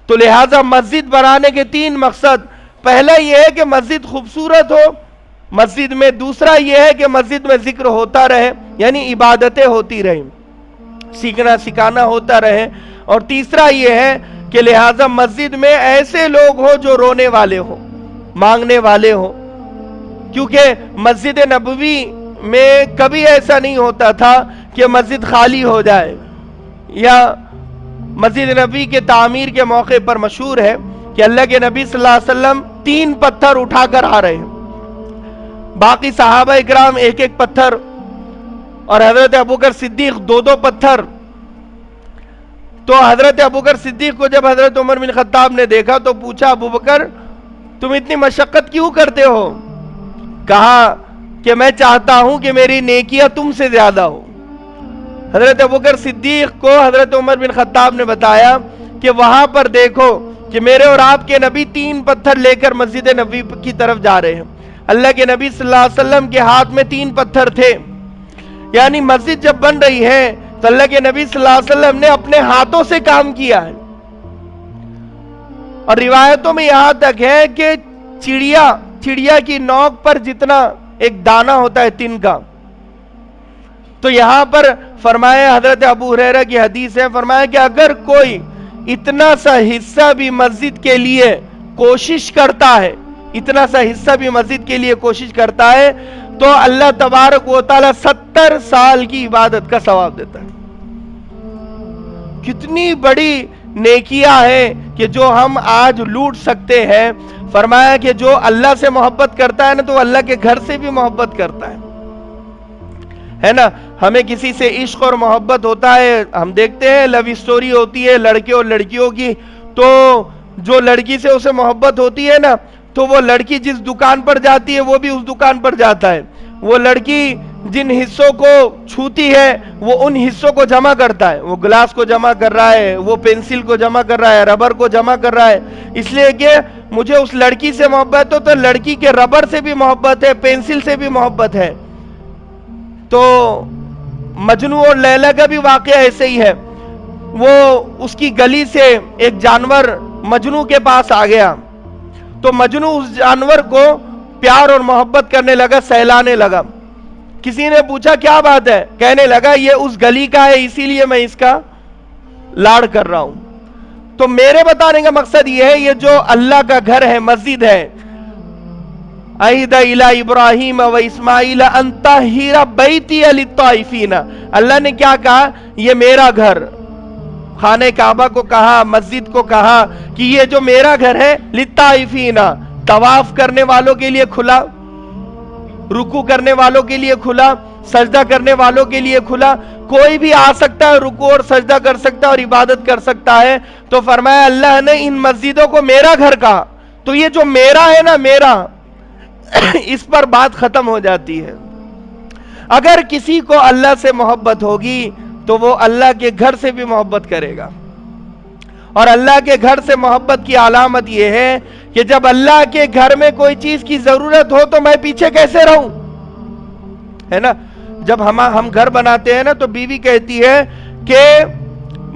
تو لہٰذا مسجد بنانے کے 3 مقصد، پہلا یہ ہے کہ مسجد خوبصورت ہو مسجد میں، دوسرا یہ ہے کہ مسجد میں ذکر ہوتا رہے، یعنی عبادتیں ہوتی رہیں، سیکھنا سکھانا ہوتا رہے، اور تیسرا یہ ہے کہ لہٰذا مسجد میں ایسے لوگ ہو جو رونے والے ہو، مانگنے والے ہو، کیونکہ مسجد نبوی میں کبھی ایسا نہیں ہوتا تھا کہ مسجد خالی ہو جائے، یا مسجد نبوی کے تعمیر کے موقع پر مشہور ہے کہ اللہ کے نبی صلی اللہ علیہ وسلم 3 پتھر اٹھا کر آ رہے ہیں، باقی صحابہ اکرام 1 پتھر، اور حضرت ابوبکر صدیق 2 پتھر۔ تو حضرت ابوبکر صدیق کو جب حضرت عمر بن خطاب نے دیکھا تو پوچھا، ابوبکر تم اتنی مشقت کیوں کرتے ہو؟ کہا کہ میں چاہتا ہوں کہ میری نیکیاں تم سے زیادہ ہو۔ حضرت ابوبکر صدیق کو حضرت عمر بن خطاب نے بتایا کہ وہاں پر دیکھو کہ میرے اور آپ کے نبی 3 پتھر لے کر مسجد نبوی کی طرف جا رہے ہیں، اللہ کے نبی صلی اللہ علیہ وسلم کے ہاتھ میں 3 پتھر تھے، یعنی مسجد جب بن رہی ہے تو اللہ کے نبی صلی اللہ علیہ وسلم نے اپنے ہاتھوں سے کام کیا ہے۔ اور روایتوں میں یہاں تک ہے کہ چڑیا کی نوک پر جتنا ایک دانہ ہوتا ہے تن کا، تو یہاں پر فرمایا، حضرت ابو ہریرہ کی حدیث ہے، فرمایا کہ اگر کوئی اتنا سا حصہ بھی مسجد کے لیے کوشش کرتا ہے، اتنا سا حصہ بھی مسجد کے لیے کوشش کرتا ہے، تو اللہ تبارک و تعالی 70 سال کی عبادت کا ثواب دیتا ہے۔ کتنی بڑی نیکیاں ہیں کہ جو ہم آج لوٹ سکتے ہیں۔ فرمایا کہ جو اللہ سے محبت کرتا ہے نا، تو اللہ کے گھر سے بھی محبت کرتا ہے نا۔ ہمیں کسی سے عشق اور محبت ہوتا ہے، ہم دیکھتے ہیں لو اسٹوری ہوتی ہے لڑکے اور لڑکیوں کی، تو جو لڑکی سے اسے محبت ہوتی ہے نا، تو وہ لڑکی جس دکان پر جاتی ہے وہ بھی اس دکان پر جاتا ہے، وہ لڑکی جن حصوں کو چھوتی ہے وہ ان حصوں کو جمع کرتا ہے، وہ گلاس کو جمع کر رہا ہے، وہ پینسل کو جمع کر رہا ہے، ربر کو جمع کر رہا ہے، اس لیے کہ مجھے اس لڑکی سے محبت ہو، تو لڑکی کے ربر سے بھی محبت ہے، پینسل سے بھی محبت ہے۔ تو مجنو اور لیلا کا بھی واقعہ ایسے ہی ہے، وہ اس کی گلی سے ایک جانور مجنو کے پاس آ گیا، تو مجنو اس جانور کو پیار اور محبت کرنے لگا، سہلانے لگا۔ کسی نے پوچھا کیا بات ہے؟ کہنے لگا یہ اس گلی کا ہے، اسی لیے میں اس کا لاڑ کر رہا ہوں۔ تو میرے بتانے کا مقصد یہ ہے، یہ جو اللہ کا گھر ہے، مسجد ہے، عہد الی ابراہیم و اسماعیل ان طہر بیتی للطائفین، اللہ نے کیا کہا؟ یہ میرا گھر، خانہ کعبہ کو کہا، مسجد کو کہا کہ یہ جو میرا گھر ہے، للطائفین، طواف کرنے والوں کے لیے کھلا، رکوع کرنے والوں کے لیے کھلا، سجدہ کرنے والوں کے لیے کھلا، کوئی بھی آ سکتا ہے، رکوع اور سجدہ کر سکتا ہے اور عبادت کر سکتا ہے۔ تو فرمایا اللہ نے ان مسجدوں کو میرا گھر کہا، تو یہ جو میرا ہے نا، میرا، اس پر بات ختم ہو جاتی ہے۔ اگر کسی کو اللہ سے محبت ہوگی تو وہ اللہ کے گھر سے بھی محبت کرے گا، اور اللہ کے گھر سے محبت کی علامت یہ ہے کہ جب اللہ کے گھر میں کوئی چیز کی ضرورت ہو تو میں پیچھے کیسے رہوں، ہے نا۔ جب ہم گھر بناتے ہیں نا تو بیوی کہتی ہے کہ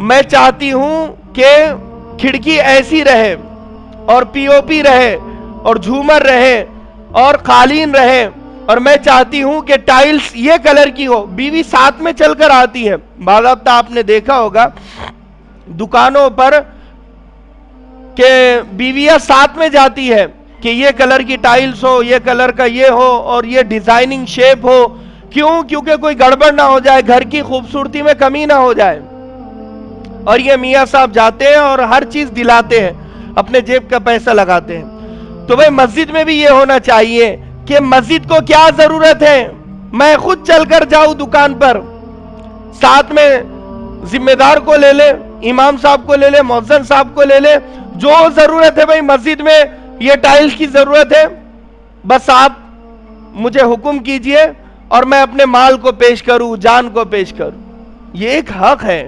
میں چاہتی ہوں کہ کھڑکی ایسی رہے اور پی او پی رہے اور جھومر رہے اور قالین رہے، اور میں چاہتی ہوں کہ ٹائلز یہ کلر کی ہو، بیوی ساتھ میں چل کر آتی ہے۔ بعض وقت آپ نے دیکھا ہوگا دکانوں پر کہ بیویاں ساتھ میں جاتی ہے کہ یہ کلر کی ٹائلز ہو، یہ کلر کا یہ ہو، اور یہ ڈیزائننگ شیپ ہو۔ کیوں؟ کیونکہ کوئی گڑبڑ نہ ہو جائے، گھر کی خوبصورتی میں کمی نہ ہو جائے۔ اور یہ میاں صاحب جاتے ہیں اور ہر چیز دلاتے ہیں، اپنے جیب کا پیسہ لگاتے ہیں۔ تو بھئی مسجد میں بھی یہ ہونا چاہیے کہ مسجد کو کیا ضرورت ہے، میں خود چل کر جاؤں دکان پر، ساتھ میں ذمہ دار کو لے لے، امام صاحب کو لے لے، مؤذن صاحب کو لے لے، جو ضرورت ہے بھئی مسجد میں یہ ٹائلز کی ضرورت ہے، بس آپ مجھے حکم کیجئے اور میں اپنے مال کو پیش کروں، جان کو پیش کروں۔ یہ ایک حق ہے،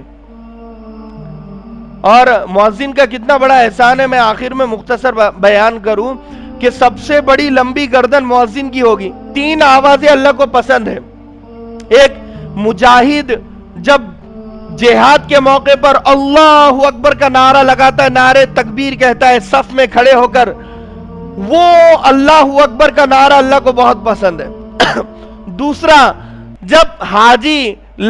اور مؤذن کا کتنا بڑا احسان ہے۔ میں آخر میں مختصر بیان کروں کہ سب سے بڑی لمبی گردن مؤذن کی ہوگی۔ 3 آوازیں اللہ کو پسند ہیں۔ ایک، مجاہد جب جہاد کے موقع پر اللہ اکبر کا نعرہ لگاتا ہے، نعرے تکبیر کہتا ہے صف میں کھڑے ہو کر، وہ اللہ اکبر کا نعرہ اللہ کو بہت پسند ہے۔ دوسرا، جب حاجی